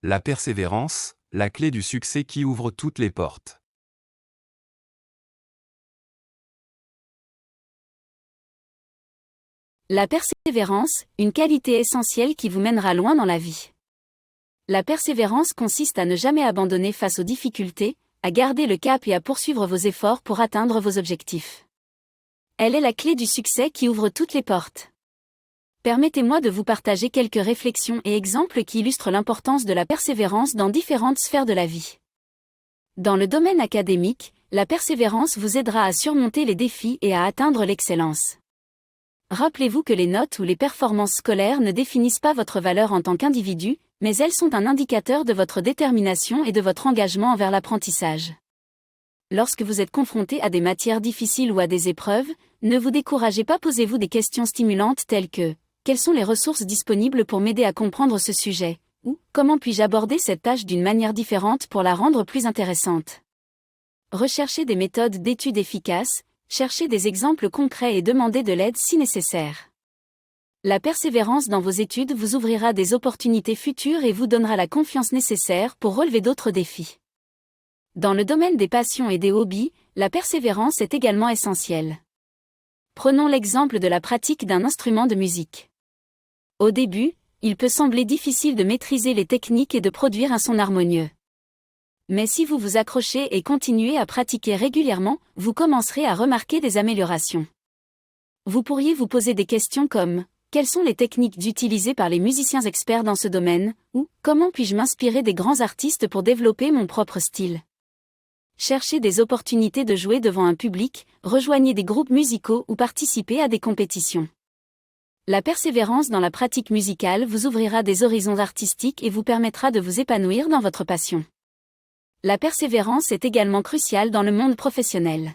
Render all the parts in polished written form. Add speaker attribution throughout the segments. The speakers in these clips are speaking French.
Speaker 1: La persévérance, la clé du succès qui ouvre toutes les portes.
Speaker 2: La persévérance, une qualité essentielle qui vous mènera loin dans la vie. La persévérance consiste à ne jamais abandonner face aux difficultés, à garder le cap et à poursuivre vos efforts pour atteindre vos objectifs. Elle est la clé du succès qui ouvre toutes les portes. Permettez-moi de vous partager quelques réflexions et exemples qui illustrent l'importance de la persévérance dans différentes sphères de la vie. Dans le domaine académique, la persévérance vous aidera à surmonter les défis et à atteindre l'excellence. Rappelez-vous que les notes ou les performances scolaires ne définissent pas votre valeur en tant qu'individu, mais elles sont un indicateur de votre détermination et de votre engagement envers l'apprentissage. Lorsque vous êtes confronté à des matières difficiles ou à des épreuves, ne vous découragez pas, posez-vous des questions stimulantes telles que « Quelles sont les ressources disponibles pour m'aider à comprendre ce sujet ?» ou « Comment puis-je aborder cette tâche d'une manière différente pour la rendre plus intéressante ?» Recherchez des méthodes d'étude efficaces, cherchez des exemples concrets et demandez de l'aide si nécessaire. La persévérance dans vos études vous ouvrira des opportunités futures et vous donnera la confiance nécessaire pour relever d'autres défis. Dans le domaine des passions et des hobbies, la persévérance est également essentielle. Prenons l'exemple de la pratique d'un instrument de musique. Au début, il peut sembler difficile de maîtriser les techniques et de produire un son harmonieux. Mais si vous vous accrochez et continuez à pratiquer régulièrement, vous commencerez à remarquer des améliorations. Vous pourriez vous poser des questions comme « Quelles sont les techniques utilisées par les musiciens experts dans ce domaine ?» ou « Comment puis-je m'inspirer des grands artistes pour développer mon propre style ?» Cherchez des opportunités de jouer devant un public, rejoignez des groupes musicaux ou participez à des compétitions. La persévérance dans la pratique musicale vous ouvrira des horizons artistiques et vous permettra de vous épanouir dans votre passion. La persévérance est également cruciale dans le monde professionnel.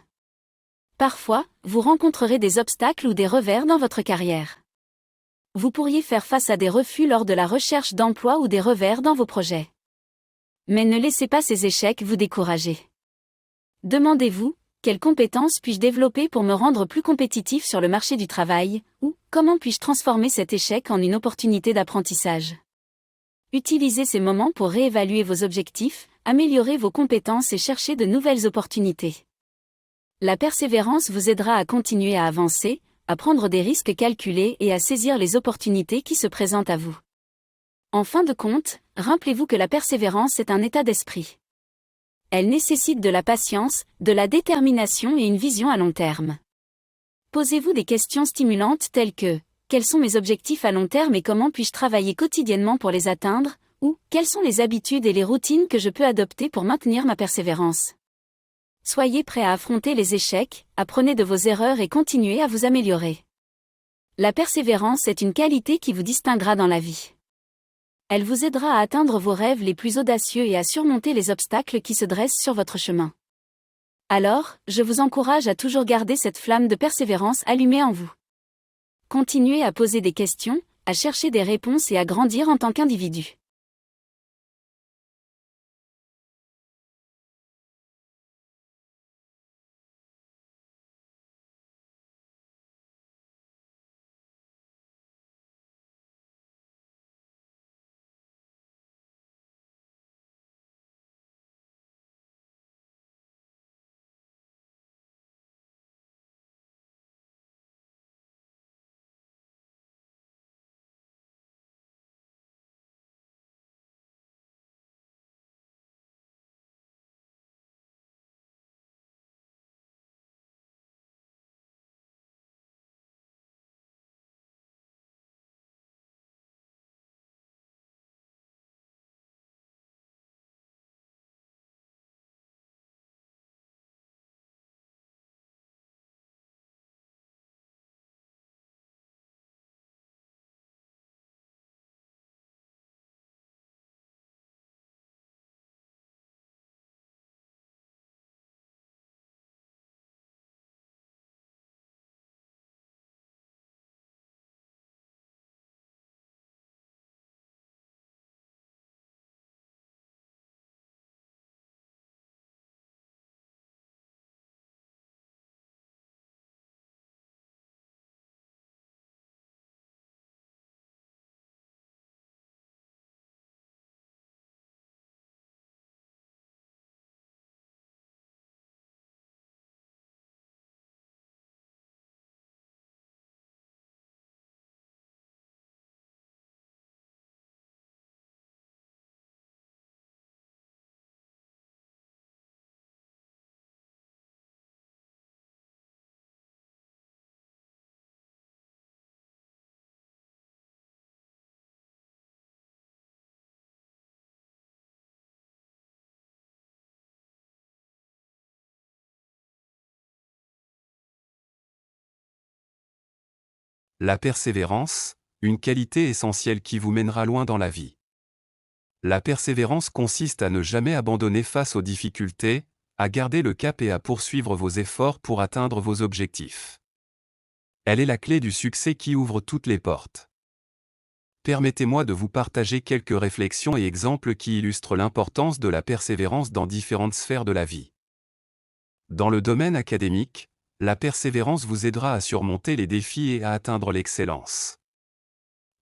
Speaker 2: Parfois, vous rencontrerez des obstacles ou des revers dans votre carrière. Vous pourriez faire face à des refus lors de la recherche d'emploi ou des revers dans vos projets. Mais ne laissez pas ces échecs vous décourager. Demandez-vous, quelles compétences puis-je développer pour me rendre plus compétitif sur le marché du travail, ou comment puis-je transformer cet échec en une opportunité d'apprentissage? Utilisez ces moments pour réévaluer vos objectifs, améliorer vos compétences et chercher de nouvelles opportunités. La persévérance vous aidera à continuer à avancer, à prendre des risques calculés et à saisir les opportunités qui se présentent à vous. En fin de compte, rappelez-vous que la persévérance est un état d'esprit. Elle nécessite de la patience, de la détermination et une vision à long terme. Posez-vous des questions stimulantes telles que « Quels sont mes objectifs à long terme et comment puis-je travailler quotidiennement pour les atteindre ?» ou « Quelles sont les habitudes et les routines que je peux adopter pour maintenir ma persévérance ?» Soyez prêt à affronter les échecs, apprenez de vos erreurs et continuez à vous améliorer. La persévérance est une qualité qui vous distinguera dans la vie. Elle vous aidera à atteindre vos rêves les plus audacieux et à surmonter les obstacles qui se dressent sur votre chemin. Alors, je vous encourage à toujours garder cette flamme de persévérance allumée en vous. Continuez à poser des questions, à chercher des réponses et à grandir en tant qu'individu.
Speaker 1: La persévérance, une qualité essentielle qui vous mènera loin dans la vie. La persévérance consiste à ne jamais abandonner face aux difficultés, à garder le cap et à poursuivre vos efforts pour atteindre vos objectifs. Elle est la clé du succès qui ouvre toutes les portes. Permettez-moi de vous partager quelques réflexions et exemples qui illustrent l'importance de la persévérance dans différentes sphères de la vie. Dans le domaine académique, la persévérance vous aidera à surmonter les défis et à atteindre l'excellence.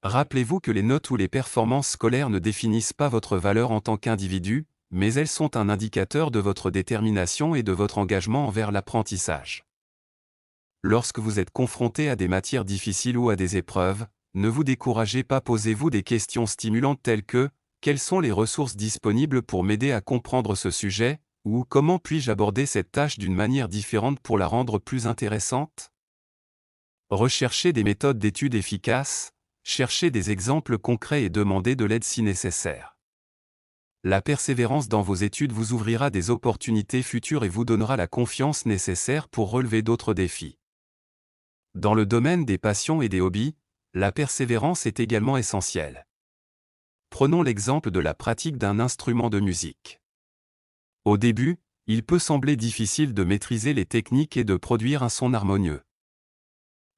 Speaker 1: Rappelez-vous que les notes ou les performances scolaires ne définissent pas votre valeur en tant qu'individu, mais elles sont un indicateur de votre détermination et de votre engagement envers l'apprentissage. Lorsque vous êtes confronté à des matières difficiles ou à des épreuves, ne vous découragez pas, posez-vous des questions stimulantes telles que « Quelles sont les ressources disponibles pour m'aider à comprendre ce sujet ?» ou « Comment puis-je aborder cette tâche d'une manière différente pour la rendre plus intéressante ?» Recherchez des méthodes d'étude efficaces, cherchez des exemples concrets et demandez de l'aide si nécessaire. La persévérance dans vos études vous ouvrira des opportunités futures et vous donnera la confiance nécessaire pour relever d'autres défis. Dans le domaine des passions et des hobbies, la persévérance est également essentielle. Prenons l'exemple de la pratique d'un instrument de musique. Au début, il peut sembler difficile de maîtriser les techniques et de produire un son harmonieux.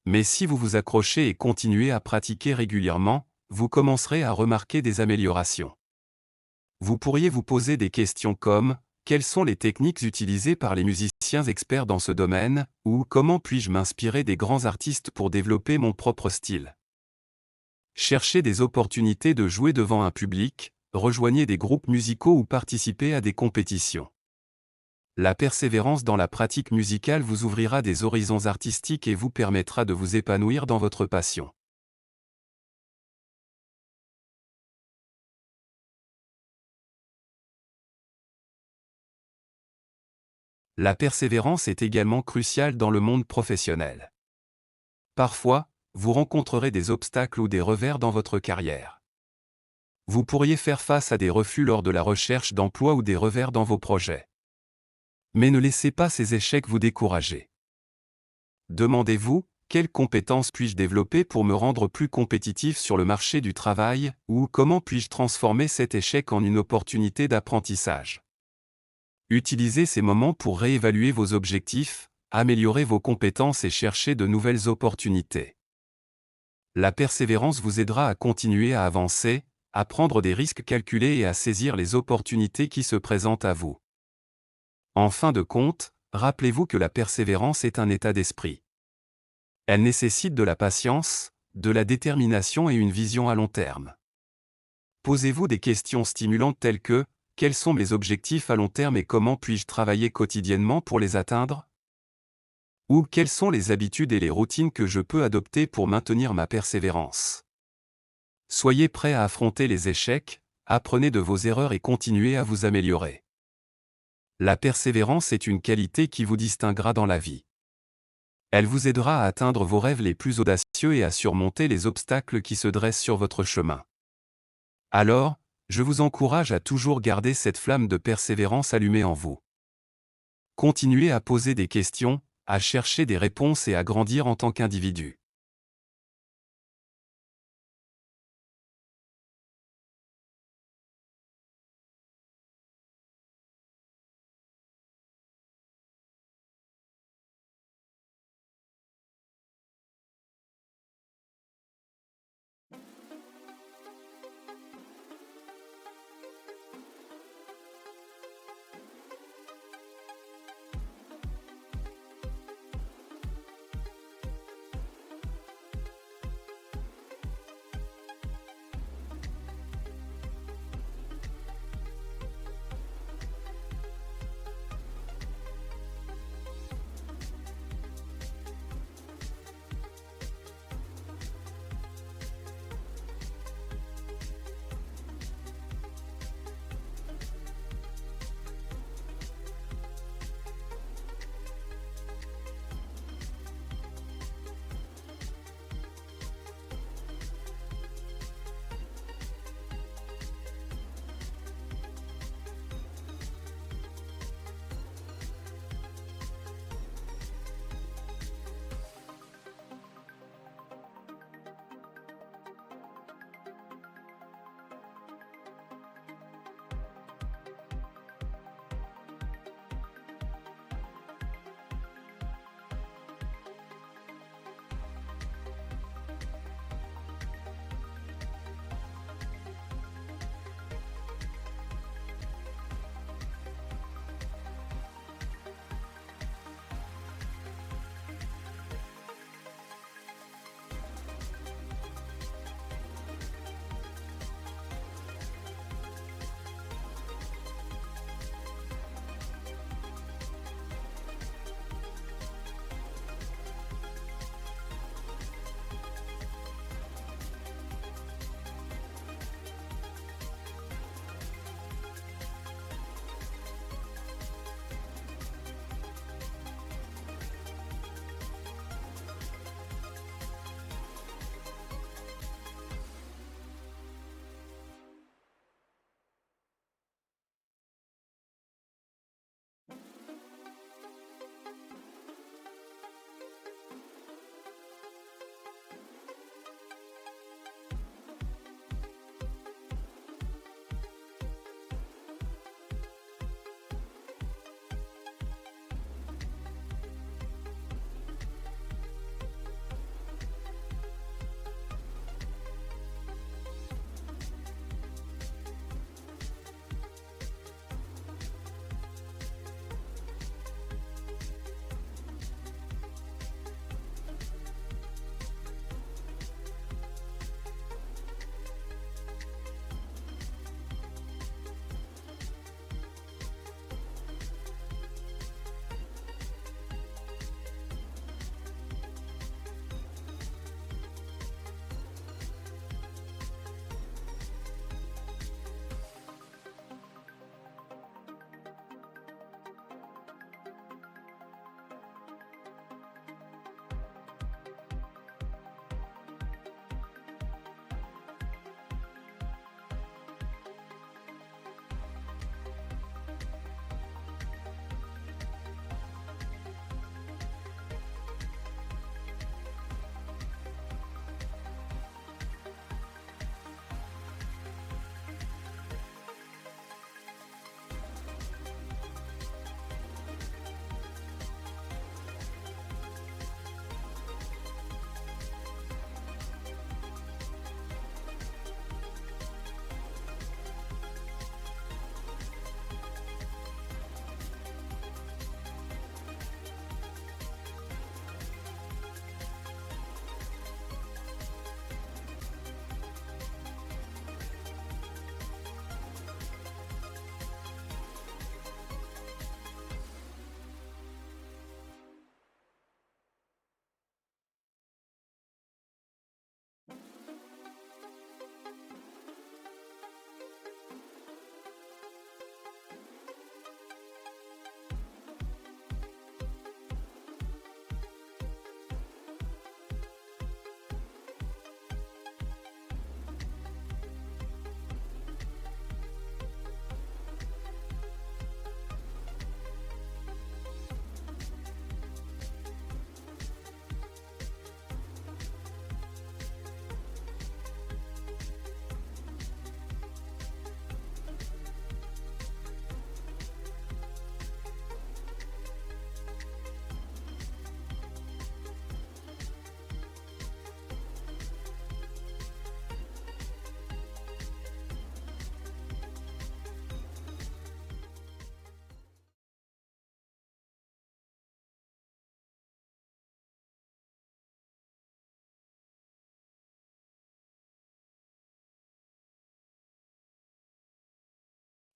Speaker 1: Mais si vous vous accrochez et continuez à pratiquer régulièrement, vous commencerez à remarquer des améliorations. Vous pourriez vous poser des questions comme « Quelles sont les techniques utilisées par les musiciens experts dans ce domaine ?» ou « Comment puis-je m'inspirer des grands artistes pour développer mon propre style ?» Cherchez des opportunités de jouer devant un public, rejoignez des groupes musicaux ou participez à des compétitions. La persévérance dans la pratique musicale vous ouvrira des horizons artistiques et vous permettra de vous épanouir dans votre passion. La persévérance est également cruciale dans le monde professionnel. Parfois, vous rencontrerez des obstacles ou des revers dans votre carrière. Vous pourriez faire face à des refus lors de la recherche d'emploi ou des revers dans vos projets. Mais ne laissez pas ces échecs vous décourager. Demandez-vous, quelles compétences puis-je développer pour me rendre plus compétitif sur le marché du travail, ou comment puis-je transformer cet échec en une opportunité d'apprentissage? Utilisez ces moments pour réévaluer vos objectifs, améliorer vos compétences et chercher de nouvelles opportunités. La persévérance vous aidera à continuer à avancer, à prendre des risques calculés et à saisir les opportunités qui se présentent à vous. En fin de compte, rappelez-vous que la persévérance est un état d'esprit. Elle nécessite de la patience, de la détermination et une vision à long terme. Posez-vous des questions stimulantes telles que « Quels sont mes objectifs à long terme et comment puis-je travailler quotidiennement pour les atteindre ?» ou « Quelles sont les habitudes et les routines que je peux adopter pour maintenir ma persévérance ?» Soyez prêt à affronter les échecs, apprenez de vos erreurs et continuez à vous améliorer. La persévérance est une qualité qui vous distinguera dans la vie. Elle vous aidera à atteindre vos rêves les plus audacieux et à surmonter les obstacles qui se dressent sur votre chemin. Alors, je vous encourage à toujours garder cette flamme de persévérance allumée en vous. Continuez à poser des questions, à chercher des réponses et à grandir en tant qu'individu.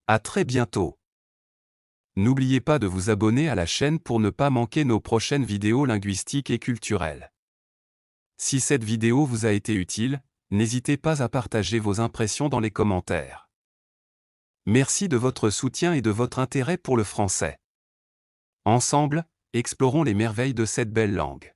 Speaker 1: À très bientôt. N'oubliez pas de vous abonner à la chaîne pour ne pas manquer nos prochaines vidéos linguistiques et culturelles. Si cette vidéo vous a été utile, n'hésitez pas à partager vos impressions dans les commentaires. Merci de votre soutien et de votre intérêt pour le français. Ensemble, explorons les merveilles de cette belle langue.